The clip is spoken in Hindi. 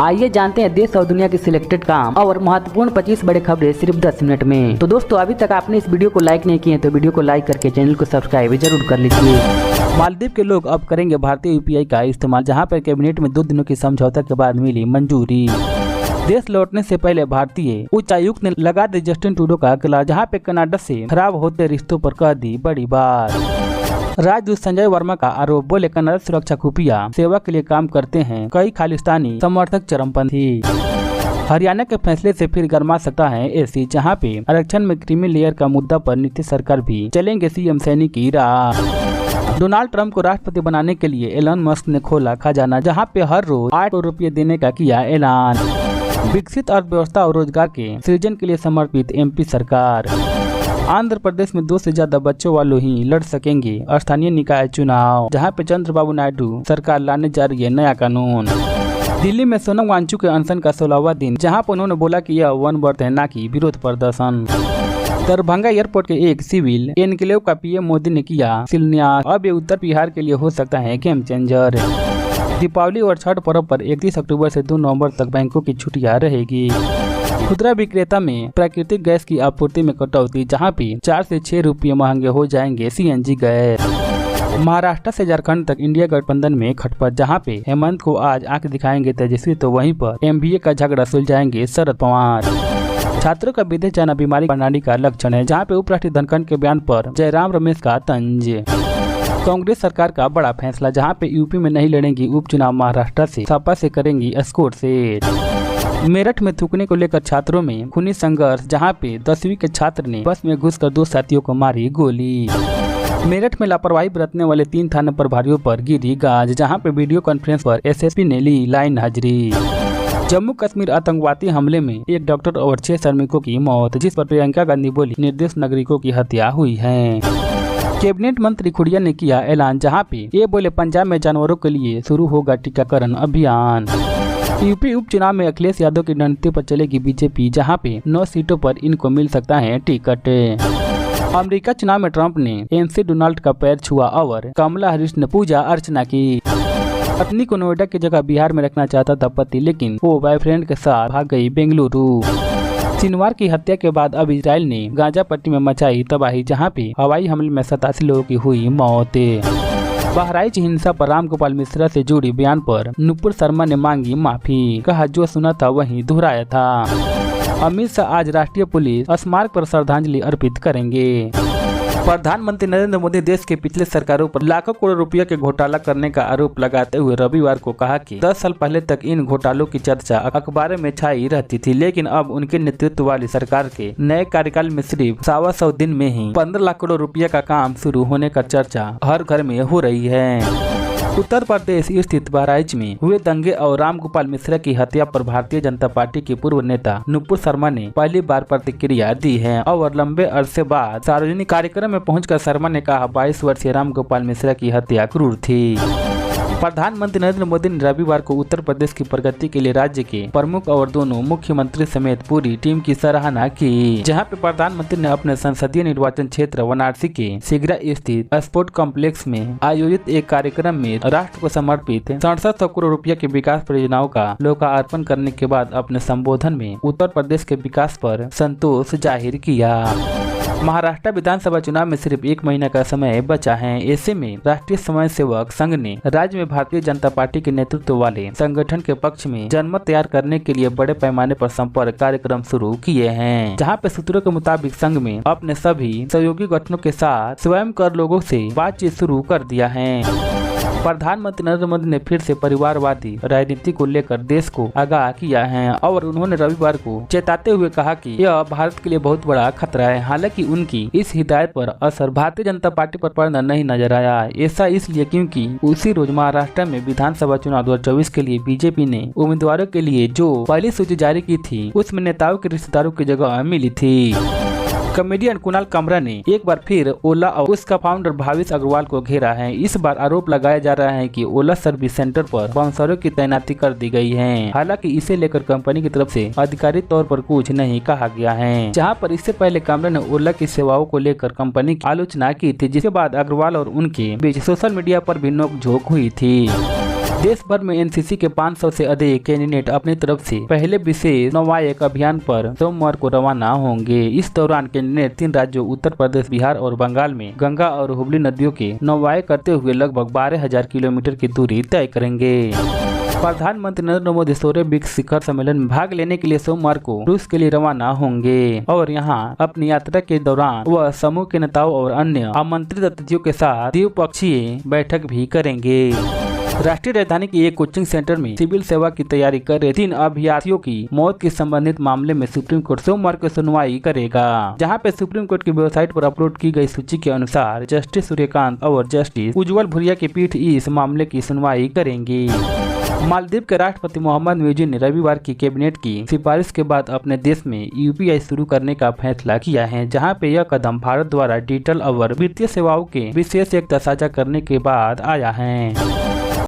आइए जानते हैं देश और दुनिया की सिलेक्टेड काम और महत्वपूर्ण 25 बड़े खबरें सिर्फ 10 मिनट में। तो दोस्तों, अभी तक आपने इस वीडियो को लाइक नहीं किए तो वीडियो को लाइक करके चैनल को सब्सक्राइब जरूर कर लीजिए। मालदीव के लोग अब करेंगे भारतीय यूपीआई का इस्तेमाल, जहां पर कैबिनेट में 2 दिनों की समझौता के बाद मिली मंजूरी। देश लौटने से पहले भारतीय उच्चायुक्त ने लगा दी जस्टिन ट्रूडो का गला, जहां पे कनाडा से खराब होते रिश्तों पर कह दी बड़ी बात। राजदूत संजय वर्मा का आरोप, बोले कनाडा सुरक्षा खुफिया सेवा के लिए काम करते हैं कई खालिस्तानी समर्थक चरमपंथी। हरियाणा के फैसले से फिर गर्मा सकता है एसी, जहां पे आरक्षण में क्रीमी लेयर का मुद्दा पर नीतीश सरकार भी चलेंगे सीएम सैनी की राह। डोनाल्ड ट्रंप को राष्ट्रपति बनाने के लिए एलन मस्क ने खोला खजाना, जहां पे हर रोज 8 करोड़ रुपये देने का किया ऐलान। विकसित अर्थव्यवस्था और रोजगार के सृजन के लिए समर्पित एमपी सरकार। आंध्र प्रदेश में 2 से ज्यादा बच्चों वालों ही लड़ सकेंगे स्थानीय निकाय चुनाव, जहां पे चंद्रबाबू नायडू सरकार लाने जा रही है नया कानून। दिल्ली में सोनम वांगचुक के अनशन का 16वां दिन, जहां पर उन्होंने बोला कि यह वन बर्थ है, न कि विरोध प्रदर्शन। दरभंगा एयरपोर्ट के एक सिविल एनक्लेव का पीएम मोदी ने किया शिलान्यास, अब ये उत्तर बिहार के लिए हो सकता है गेम चेंजर। दीपावली और छठ पर्व पर 31 अक्टूबर से 2 नवंबर तक बैंकों की छुट्टियां रहेगी। खुदरा विक्रेता में प्राकृतिक गैस की आपूर्ति में कटौती, जहां पे 4 से 6 रुपये महंगे हो जाएंगे सीएनजी गैस। महाराष्ट्र से झारखंड तक इंडिया गठबंधन में खटपट, जहां पे हेमंत को आज आंख दिखाएंगे तेजस्वी, तो वहीं पर एमबीए का झगड़ा सुलझाएंगे शरद पवार। छात्रों का विदेश जाना बीमारी प्रणाली का लक्षण है, जहां पे उपराष्ट्रपति धनखड़ के बयान पर जयराम रमेश का तंज। कांग्रेस सरकार का बड़ा फैसला, जहां पे यूपी में नहीं लड़ेंगी उपचुनाव, महाराष्ट्र से सपा से करेंगी एस्कॉर्ट से। मेरठ में थूकने को लेकर छात्रों में खूनी संघर्ष, जहां पे 10वीं के छात्र ने बस में घुसकर 2 साथियों को मारी गोली। मेरठ में लापरवाही बरतने वाले 3 थाना प्रभारियों पर गिरी गाज, जहां पे वीडियो कॉन्फ्रेंस पर एसएसपी ने ली लाइन हाजिरी। जम्मू कश्मीर आतंकवादी हमले में 1 डॉक्टर और 6 श्रमिकों की मौत, जिस पर प्रियंका गांधी बोली निर्दोष नागरिकों की हत्या हुई है। कैबिनेट मंत्री खुड़िया ने किया ऐलान, जहां पे ये बोले पंजाब में जानवरों के लिए शुरू होगा टीकाकरण अभियान। यूपी उपचुनाव में अखिलेश यादव की रणनीति पर चलेगी बीजेपी, जहां पे 9 सीटों पर इनको मिल सकता है टिकट। अमेरिका चुनाव में ट्रंप ने एमसी डोनाल्ड का पैर छुआ और कमला हैरिस ने पूजा अर्चना की। पत्नी को नोएडा की जगह बिहार में रखना चाहता था पति, लेकिन वो बॉयफ्रेंड के साथ भाग गई बेंगलुरु। शनिवार की हत्या के बाद अब इजराइल ने गाजा पट्टी में मचाई तबाही, जहां पे हवाई हमले में 87 लोगों की हुई मौत। बहराइच हिंसा पर रामगोपाल मिश्रा से जुड़ी बयान पर नुपुर शर्मा ने मांगी माफी, कहा जो सुना था वही दोहराया था। अमित शाह आज राष्ट्रीय पुलिस स्मारक पर श्रद्धांजलि अर्पित करेंगे। प्रधानमंत्री नरेंद्र मोदी देश के पिछले सरकारों पर लाखों करोड़ रुपए के घोटाला करने का आरोप लगाते हुए रविवार को कहा कि 10 साल पहले तक इन घोटालों की चर्चा अखबारों में छाई रहती थी, लेकिन अब उनके नेतृत्व वाली सरकार के नए कार्यकाल में सिर्फ 125 दिन में ही 15 लाख करोड़ रुपए का काम शुरू होने का चर्चा हर घर में हो रही है। उत्तर प्रदेश स्थित बहराइच में हुए दंगे और रामगोपाल मिश्रा की हत्या पर भारतीय जनता पार्टी की पूर्व नेता नुपुर शर्मा ने पहली बार प्रतिक्रिया दी है और लंबे अरसे बाद सार्वजनिक कार्यक्रम में पहुंचकर शर्मा ने कहा 22 वर्षीय रामगोपाल मिश्रा की हत्या क्रूर थी। प्रधानमंत्री नरेंद्र मोदी ने रविवार को उत्तर प्रदेश की प्रगति के लिए राज्य के प्रमुख और दोनों मुख्यमंत्री समेत पूरी टीम की सराहना की, जहां पे प्रधानमंत्री ने अपने संसदीय निर्वाचन क्षेत्र वाराणसी के सिगरा स्थित स्पोर्ट कॉम्प्लेक्स में आयोजित एक कार्यक्रम में राष्ट्र को समर्पित 6700 करोड़ रुपए की विकास परियोजनाओं का लोकार्पण करने के बाद अपने संबोधन में उत्तर प्रदेश के विकास पर संतोष जाहिर किया। महाराष्ट्र विधानसभा चुनाव में सिर्फ 1 महीना का समय बचा है। ऐसे में राष्ट्रीय स्वयंसेवक संघ ने राज्य में भारतीय जनता पार्टी के नेतृत्व वाले संगठन के पक्ष में जनमत तैयार करने के लिए बड़े पैमाने पर संपर्क कार्यक्रम शुरू किए हैं, जहां पे सूत्रों के मुताबिक संघ में अपने सभी सहयोगी गठनों के साथ स्वयं कर लोगों से बातचीत शुरू कर दिया है। प्रधानमंत्री नरेंद्र मोदी ने फिर से परिवारवादी राजनीति को लेकर देश को आगाह किया है और उन्होंने रविवार को चेताते हुए कहा कि यह भारत के लिए बहुत बड़ा खतरा है। हालांकि उनकी इस हिदायत पर असर भारतीय जनता पार्टी पर पड़ना नहीं नजर आया। ऐसा इसलिए क्योंकि उसी रोज महाराष्ट्र में विधानसभा चुनाव 2024 के लिए बीजेपी ने उम्मीदवारों के लिए जो पहली सूची जारी की थी, उसमें नेताओं के रिश्तेदारों की जगह मिली थी। कॉमेडियन कुणाल कामरा ने एक बार फिर ओला और उसका फाउंडर भावेश अग्रवाल को घेरा है। इस बार आरोप लगाया जा रहा है कि ओला सर्विस सेंटर पर बाउंसरों की तैनाती कर दी गई है। हालांकि इसे लेकर कंपनी की तरफ से आधिकारिक तौर पर कुछ नहीं कहा गया है। जहां पर इससे पहले कामरा ने ओला की सेवाओं को लेकर कंपनी की आलोचना की थी, जिसके बाद अग्रवाल और उनके बीच सोशल मीडिया पर भी नोकझोंक हुई थी। देश भर में एनसीसी के 500 से अधिक कैंडिडेट अपनी तरफ से पहले विशेष नौवायक अभियान पर सोमवार को रवाना होंगे। इस दौरान कैंडिडेट 3 राज्यों उत्तर प्रदेश, बिहार और बंगाल में गंगा और हुगली नदियों के नौवायक करते हुए लगभग 12,000 किलोमीटर की दूरी तय करेंगे। प्रधानमंत्री नरेंद्र मोदी 16वें ब्रिक्स शिखर सम्मेलन में भाग लेने के लिए सोमवार को रूस के लिए रवाना होंगे और यहां अपनी यात्रा के दौरान वह समूह के नेताओं और अन्य आमंत्रित अतिथियों के साथ द्विपक्षीय बैठक भी करेंगे। राष्ट्रीय राजधानी के एक कोचिंग सेंटर में सिविल सेवा की तैयारी कर रहे 3 अभ्यर्थियों की मौत के संबंधित मामले में सुप्रीम कोर्ट सोमवार को सुनवाई करेगा, जहां पे सुप्रीम कोर्ट की वेबसाइट पर अपलोड की गई सूची के अनुसार जस्टिस सूर्यकांत और जस्टिस उज्जवल भुरिया की पीठ इस मामले की सुनवाई करेंगी। मालदीव के राष्ट्रपति मोहम्मद मुइज़ ने रविवार की कैबिनेट की सिफारिश के बाद अपने देश में यूपीआई शुरू करने का फैसला किया है, जहां पे यह कदम भारत द्वारा डिजिटल और वित्तीय सेवाओं के विशेष एकता साझा करने के बाद आया है।